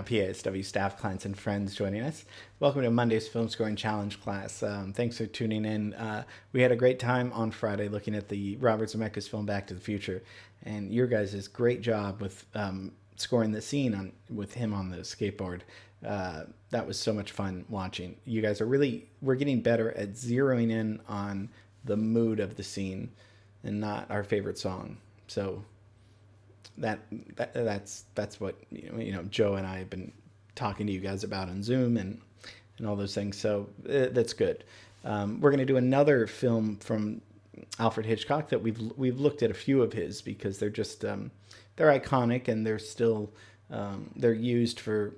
PASW staff, clients, and friends joining us. Welcome to Monday's Film Scoring Challenge class. Thanks for tuning in. We had a great time on Friday looking at the Robert Zemeckis film Back to the Future, and your guys' great job with scoring the scene with him on the skateboard. That was so much fun watching. You guys we're getting better at zeroing in on the mood of the scene and not our favorite song. So that's what Joe and I have been talking to you guys about on Zoom and all those things. So that's good. We're going to do another film from Alfred Hitchcock that we've looked at a few of his because they're just they're iconic and they're still they're used for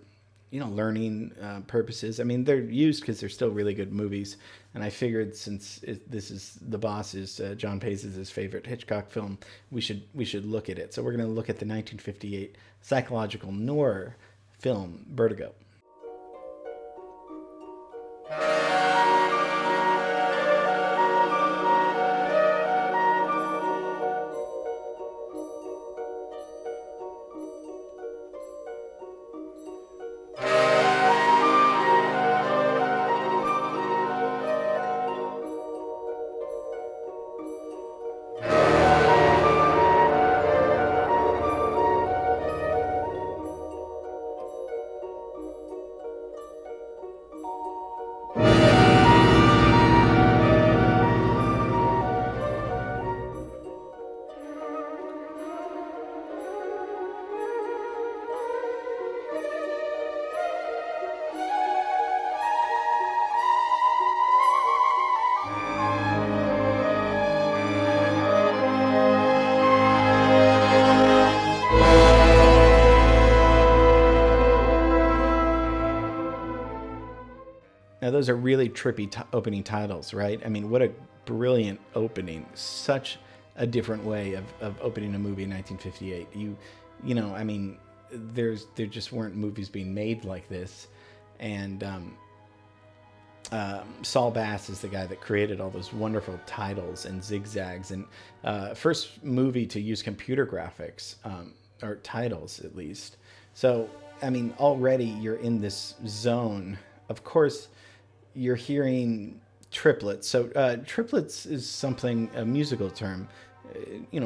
learning purposes. I mean, they're used because they're still really good movies. And I figured since this is The Boss is John Pace's favorite Hitchcock film, we should look at it. So we're going to look at the 1958 psychological noir film Vertigo. Now, those are really trippy opening titles, right? I mean, what a brilliant opening. Such a different way of opening a movie in 1958. I mean, there just weren't movies being made like this. And Saul Bass is the guy that created all those wonderful titles and zigzags. And first movie to use computer graphics, or titles at least. So, I mean, already you're in this zone. Of course, you're hearing triplets. So triplets is a musical term.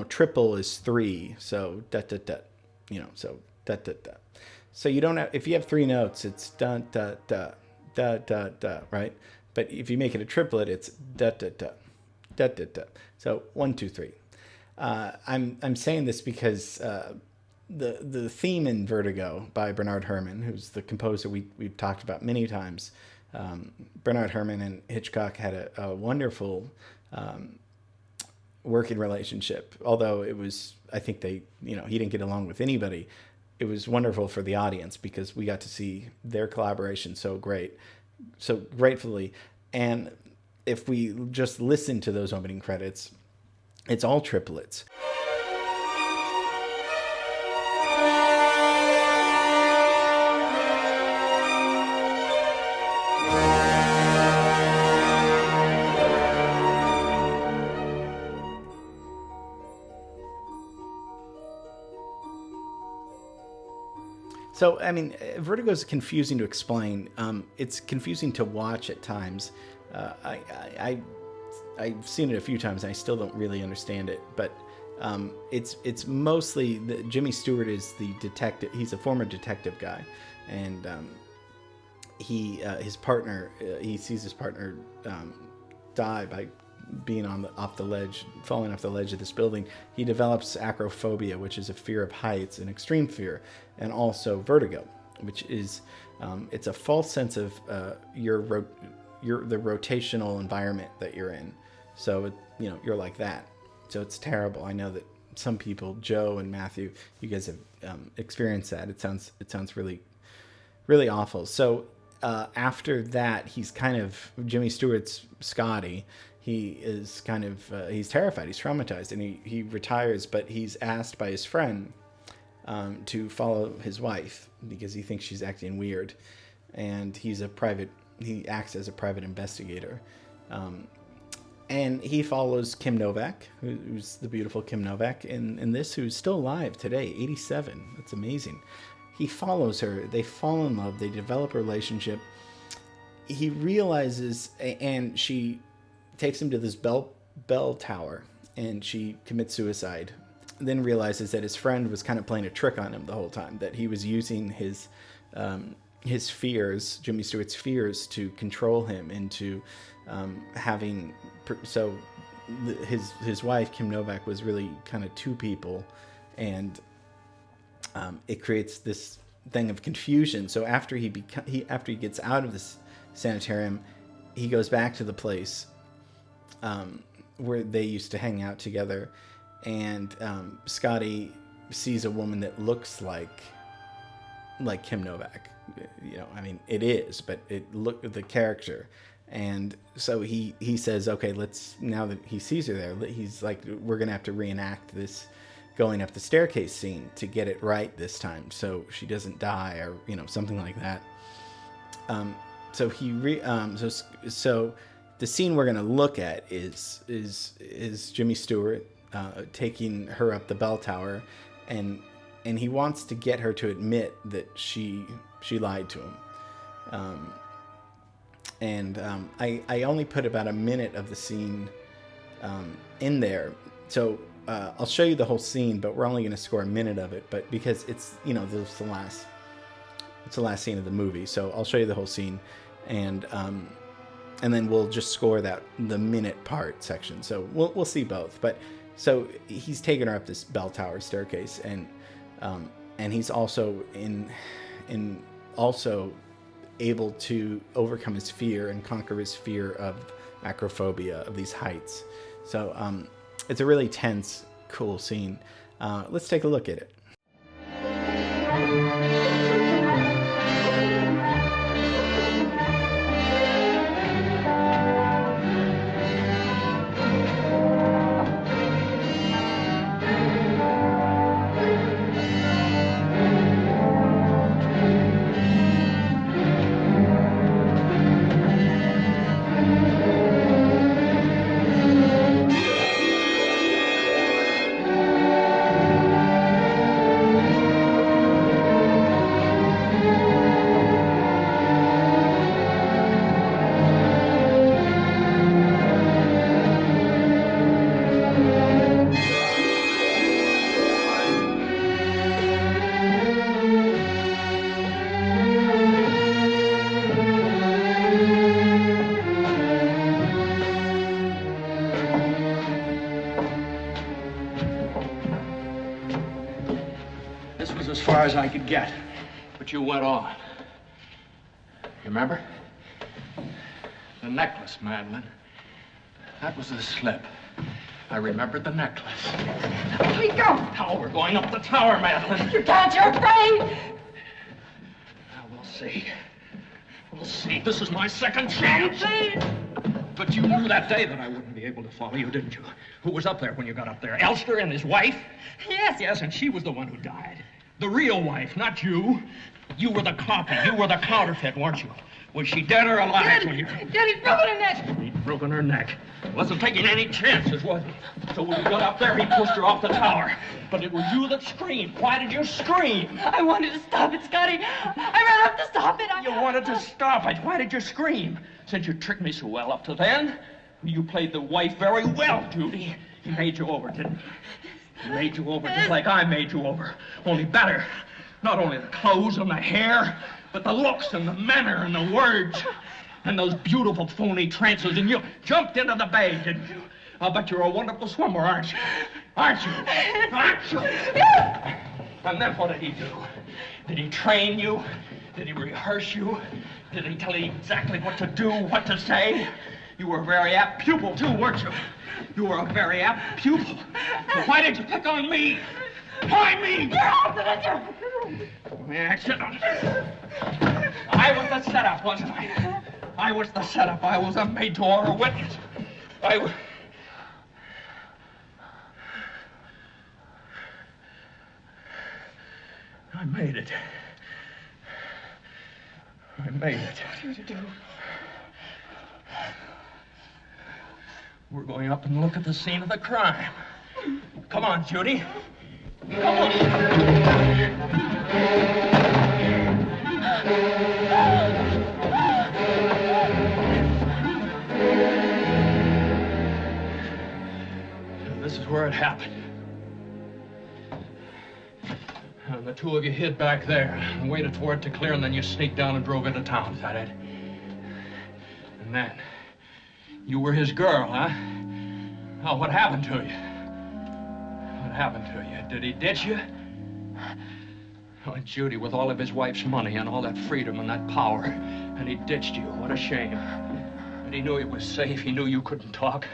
Triple is three. So da da da. So da da da. So you don't have, if you have three notes, it's da da da da da da, right? But if you make it a triplet, it's da da da da da da. So 1, 2, 3. I'm saying this because the theme in Vertigo by Bernard Herrmann, who's the composer we've talked about many times. Bernard Herrmann and Hitchcock had a wonderful working relationship. Although it was, I think he didn't get along with anybody. It was wonderful for the audience because we got to see their collaboration so gratefully. And if we just listen to those opening credits, it's all triplets. So, I mean, Vertigo is confusing to explain. It's confusing to watch at times. I've seen it a few times and I still don't really understand it. But it's mostly Jimmy Stewart is the detective. He's a former detective guy, and his partner he sees his partner die by being falling off the ledge of this building. He develops acrophobia, which is a fear of heights, an extreme fear, and also vertigo, which is it's a false sense of the rotational environment that you're in. So you're like that. So it's terrible. I know that some people, Joe and Matthew, you guys have experienced that. It sounds really, really awful. So after that, he's kind of Jimmy Stewart's Scotty. He is kind of he's terrified. He's traumatized, and he retires. But he's asked by his friend to follow his wife because he thinks she's acting weird, and he acts as a private investigator. And he follows Kim Novak, who's the beautiful Kim Novak in this, who's still alive today, 87. That's amazing. he follows her. They fall in love. They develop a relationship. He realizes, and she takes him to this bell tower, and she commits suicide. Then realizes that his friend was kind of playing a trick on him the whole time, that he was using his fears, Jimmy Stewart's fears, to control him into having. So his wife, Kim Novak, was really kind of two people, and it creates this thing of confusion. So after he gets out of this sanitarium, he goes back to the place where they used to hang out together, and Scotty sees a woman that looks like Kim Novak. I mean, it is, but the character. And so he says, okay, now that he sees her there, he's like, we're gonna have to reenact this going up the staircase scene to get it right this time, so she doesn't die, or something like that. So the scene we're gonna look at is Jimmy Stewart taking her up the bell tower, and he wants to get her to admit that she lied to him. I only put about a minute of the scene in there, so I'll show you the whole scene, but we're only going to score a minute of it. But because it's the last scene of the movie, so I'll show you the whole scene, and then we'll just score the minute part section. So we'll see both. But so he's taking her up this bell tower staircase, and he's also also able to overcome his fear and conquer his fear of acrophobia, of these heights. So it's a really tense, cool scene. Let's take a look at it. As I could get, but you went on. You remember? The necklace, Madeline. That was the slip. I remembered the necklace. Let me go! Now we're going up the tower, Madeline. You can't, you're afraid! Now we'll see. We'll see. This is my second chance. Please! But you knew that day that I wouldn't be able to follow you, didn't you? Who was up there when you got up there? Elster and his wife? Yes. Yes, and she was the one who died. The real wife, not you. You were the copy. You were the counterfeit, weren't you? Was she dead or alive when you... Daddy's broken her neck. He'd broken her neck. Wasn't taking any chances, was he? So when you got up there, he pushed her off the tower. But it was you that screamed. Why did you scream? I wanted to stop it, Scotty. I ran up to stop it. You wanted to stop it. Why did you scream? Since you tricked me so well up to then, you played the wife very well, Judy. He made you over, didn't he? He made you over just like I made you over, only better. Not only the clothes and the hair, but the looks and the manner and the words and those beautiful phony trances. And you jumped into the bay, didn't you? I'll bet you're a wonderful swimmer, aren't you? Aren't you? Aren't you? And then what did he do? Did he train you? Did he rehearse you? Did he tell you exactly what to do, what to say? You were a very apt pupil, too, weren't you? You were a very apt pupil. But why did you pick on me? Why me? You're opposite. Yeah, sit down. I was the setup, wasn't I? I was the setup. I was a made-to-order witness. I made it. I made it. What did you do? We're going up and look at the scene of the crime. Come on, Judy. This is where it happened. And the two of you hid back there and waited for it to clear, and then you sneaked down and drove into town. Is that it? And then, you were his girl, huh? Oh, what happened to you? What happened to you? Did he ditch you? Oh, Judy, with all of his wife's money and all that freedom and that power, and he ditched you. What a shame. And he knew he was safe. He knew you couldn't talk.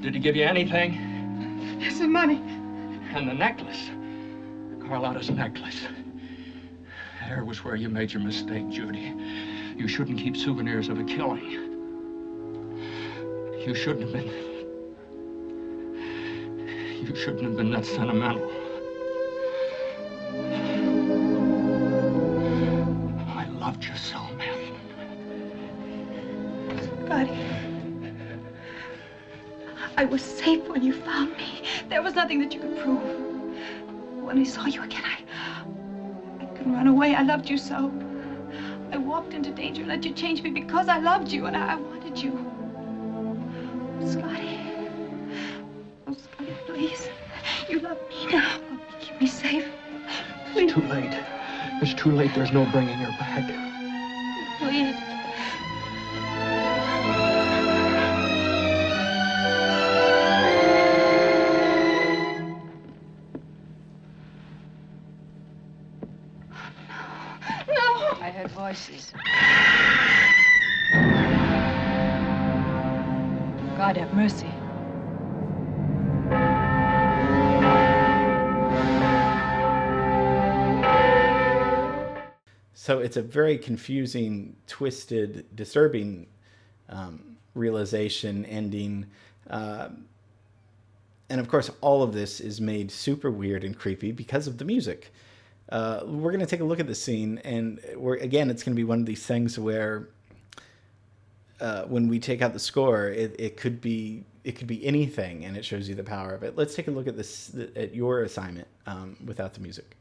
Did he give you anything? Yes, the money. And the necklace. Carlotta's necklace. There was where you made your mistake, Judy. You shouldn't keep souvenirs of a killing. You shouldn't have been... You shouldn't have been that sentimental. I loved you so, man. Scotty, I was safe when you found me. There was nothing that you could prove. When I saw you again, I couldn't run away. I loved you so. I walked into danger and let you change me because I loved you and I wanted you. Scotty. Oh, Scotty, please. You love me now. Keep me safe. Please. It's too late. It's too late. There's no bringing her back. Please. I heard voices. God have mercy. So it's a very confusing, twisted, disturbing realization ending. And of course, all of this is made super weird and creepy because of the music. We're going to take a look at the scene, and again, it's going to be one of these things where when we take out the score, it could be anything, and it shows you the power of it. Let's take a look at this at your assignment without the music.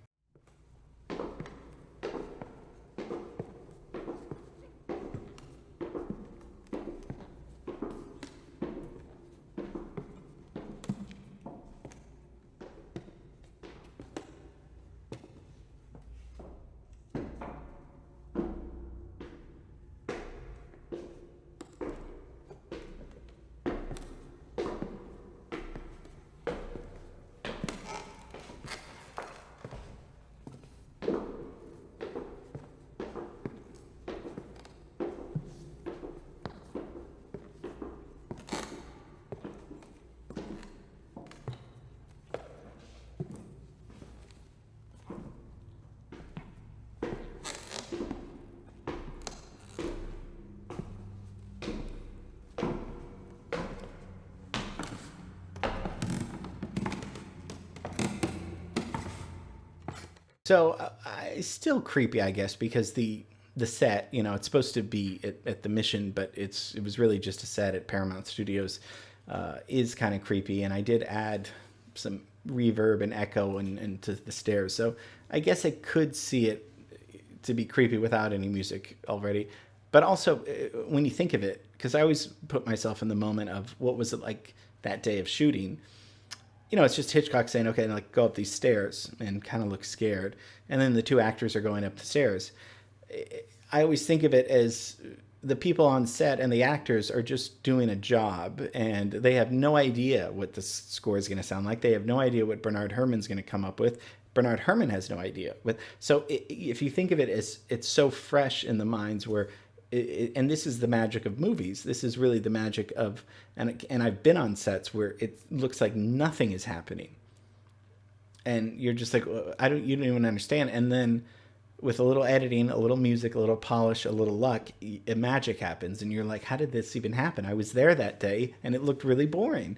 So still creepy, I guess, because the set, it's supposed to be at the Mission, but it was really just a set at Paramount Studios, is kind of creepy. And I did add some reverb and echo into the stairs. So I guess I could see it to be creepy without any music already. But also, when you think of it, because I always put myself in the moment of what was it like that day of shooting. It's just Hitchcock saying, okay, like go up these stairs and kind of look scared. And then the two actors are going up the stairs. I always think of it as the people on set and the actors are just doing a job, and they have no idea what the score is going to sound like. They have no idea what Bernard Herrmann's going to come up with. Bernard Herrmann has no idea. So if you think of it as it's so fresh in the minds where, and this is the magic of movies. This is really the magic of, and I've been on sets where it looks like nothing is happening. And you're just like, you don't even understand. And then with a little editing, a little music, a little polish, a little luck, magic happens. And you're like, how did this even happen? I was there that day and it looked really boring.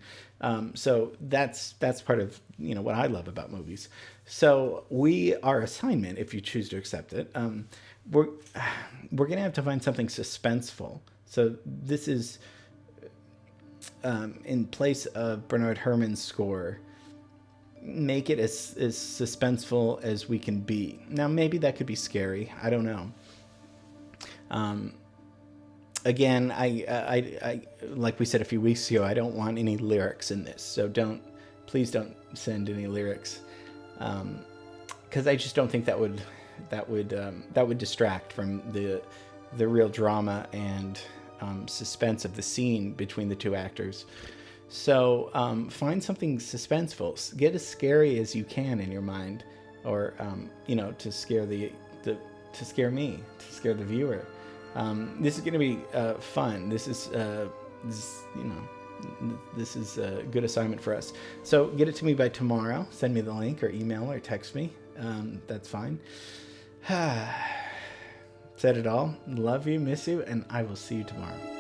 So that's part of, what I love about movies. So our assignment, if you choose to accept it, we're going to have to find something suspenseful. So this is in place of Bernard Herrmann's score. make it as suspenseful as we can be. Now, maybe that could be scary. I don't know. Again, I like we said a few weeks ago, I don't want any lyrics in this. So please don't send any lyrics. Because I just don't think that would distract from the real drama and suspense of the scene between the two actors. So find something suspenseful. Get as scary as you can in your mind, or to scare to scare me, to scare the viewer. This is going to be fun. This is a good assignment for us. So get it to me by tomorrow. Send me the link or email or text me. That's fine. Said it all. Love you, miss you, and I will see you tomorrow.